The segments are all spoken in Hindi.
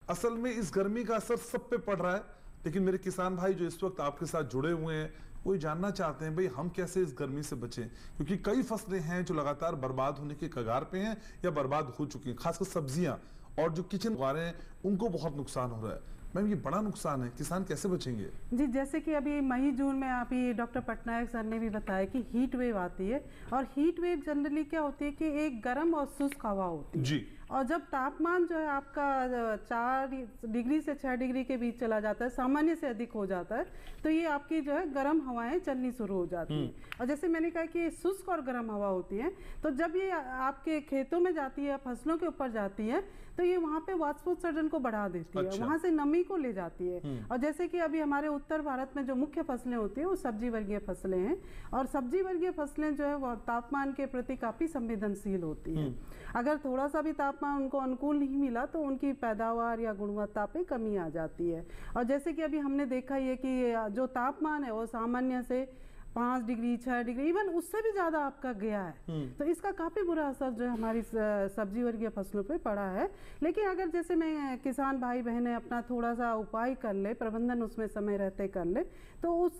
असल में इस गर्मी का असर सब पे पड़ रहा है, लेकिन मेरे किसान भाई जो इस वक्त आपके साथ जुड़े हुए हैं वो ये जानना चाहते हैं भाई हम कैसे इस गर्मी से बचें, क्योंकि कई फसलें हैं जो लगातार बर्बाद होने के कगार पे हैं या बर्बाद हो चुकी हैं। खासकर सब्जियां और जो किचन उगा रहे हैं उनको बहुत नुकसान हो रहा है। मैम ये बड़ा नुकसान है, किसान कैसे बचेंगे? जी, जैसे कि अभी मई जून में आप ही डॉक्टर पटनायक सर ने भी बताया कि हीट वेव आती है, और हीट वेव जनरली क्या होती है कि एक गर्म और शुष्क हवा होती है जी। और जब तापमान जो है आपका 4 डिग्री से 6 डिग्री के बीच चला जाता है, सामान्य से अधिक हो जाता है, तो ये आपकी जो है गर्म हवाएं चलनी शुरू हो जाती हैं। और जैसे मैंने कहा कि शुष्क और गर्म हवा होती है, तो जब ये आपके खेतों में जाती है, फसलों के ऊपर जाती है, तो ये वहाँ पे वाष्पोत्सर्जन को बढ़ा देती है, वहाँ से नमी को ले जाती है। और जैसे कि अभी हमारे उत्तर भारत में जो मुख्य फसलें होती है वो सब्जी वर्गीय फसलें हैं, और सब्जी वर्गीय फसलें जो है वो तापमान के प्रति काफी संवेदनशील होती है। अगर थोड़ा सा भी तापमान उनको अनुकूल नहीं मिला तो उनकी पैदावार या गुणवत्ता पे कमी आ जाती है। और जैसे कि अभी हमने देखा ये कि जो तापमान है वो सामान्य से 5 डिग्री 6 डिग्री इवन उससे भी ज्यादा आपका गया है, तो इसका काफी बुरा असर जो है हमारी सब्जी वर्गीय फसलों पे पड़ा है। लेकिन अगर जैसे मैं किसान भाई बहनें अपना थोड़ा सा उपाय कर ले, प्रबंधन उसमें समय रहते कर ले, तो उस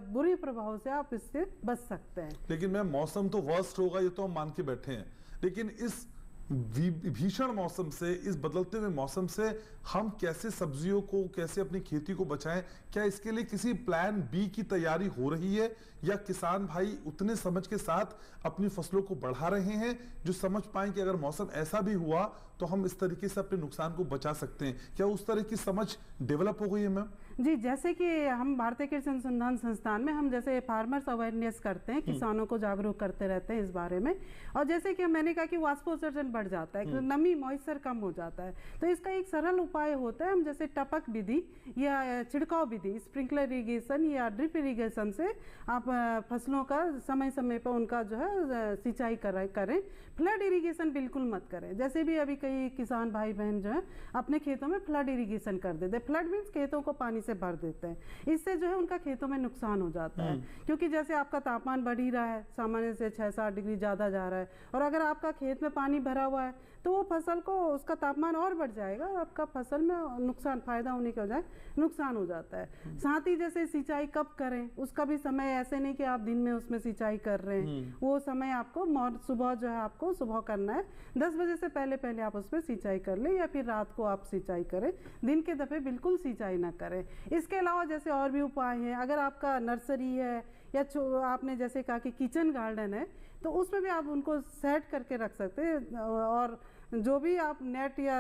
बुरे प्रभाव से आप इससे बच सकते हैं। लेकिन मैम मौसम तो वर्स्ट होगा ये तो हम मान के बैठे हैं, लेकिन इस भीषण मौसम से, इस बदलते हुए मौसम से हम कैसे सब्जियों को, कैसे अपनी खेती को बचाएं? क्या इसके लिए किसी प्लान बी की तैयारी हो रही है, या किसान भाई उतने समझ के साथ अपनी फसलों को बढ़ा रहे हैं जो समझ पाएं कि अगर मौसम ऐसा भी हुआ तो हम इस तरीके से अपने नुकसान को बचा सकते हैं? क्या उस तरह की समझ डेवलप हो गई है मैम? जी, जैसे कि हम भारतीय कृषि अनुसंधान संस्थान में हम जैसे फार्मर्स अवेयरनेस करते हैं, किसानों को जागरूक करते रहते हैं इस बारे में। और जैसे कि मैंने कहा कि वाष्पोत्सर्जन बढ़ जाता है, नमी मॉइस्चर कम हो जाता है, तो इसका एक सरल उपाय होता है, हम जैसे टपक विधि या छिड़काव विधि, स्प्रिंकलर इरिगेशन या ड्रिप इरिगेशन से आप फसलों का समय समय पर उनका जो है सिंचाई करें। फ्लड इरिगेशन बिल्कुल मत करें। जैसे भी अभी कई किसान भाई बहन जो है अपने खेतों में फ्लड इरिगेशन कर देते हैं। फ्लड मीन्स खेतों को पानी से भर देते हैं, इससे जो है उनका खेतों में नुकसान हो जाता है, क्योंकि जैसे आपका तापमान बढ़ ही रहा है, सामान्य से 6-7 डिग्री ज़्यादा जा रहा है, और अगर आपका खेत में पानी भरा हुआ है तो वो फसल को, उसका तापमान और बढ़ जाएगा और आपका फसल में नुकसान, फायदा होने के बजाय नुकसान हो जाता है। साथ ही जैसे सिंचाई कब करें उसका भी समय, ऐसे नहीं कि आप दिन में उसमें सिंचाई कर रहे हैं, वो समय आपको सुबह जो है आपको सुबह करना है, 10 बजे से पहले पहले आप उसमें सिंचाई कर लें, या फिर रात को आप सिंचाई करें, दिन के दफे बिल्कुल सिंचाई ना करें। इसके अलावा जैसे और भी उपाय हैं, अगर आपका नर्सरी है या आपने जैसे कहा कि किचन गार्डन है, तो उसमें भी आप उनको सेट करके रख सकते हैं। और जो भी आप नेट या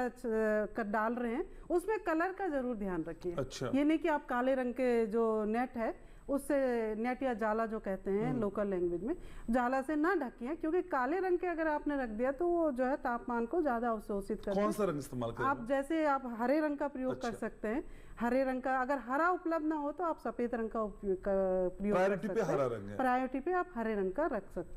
डाल रहे हैं उसमें कलर का जरूर ध्यान रखिए। अच्छा। ये नहीं कि आप काले रंग के जो नेट है उससे, नेट या जाला जो कहते हैं लोकल लैंग्वेज में, जाला से ना ढकिए, क्योंकि काले रंग के अगर आपने रख दिया तो वो जो है तापमान को ज्यादा अवशोषित करते हैं। कौन सा रंग इस्तेमाल करें? आप जैसे आप हरे रंग का प्रयोग कर सकते हैं। हरे रंग का, अगर हरा उपलब्ध ना हो तो आप सफेद रंग का प्रयोग कर सकते हैं। प्रायोरिटी पे हरा रंग है, प्रायोरिटी पे आप हरे रंग का रख सकते हैं।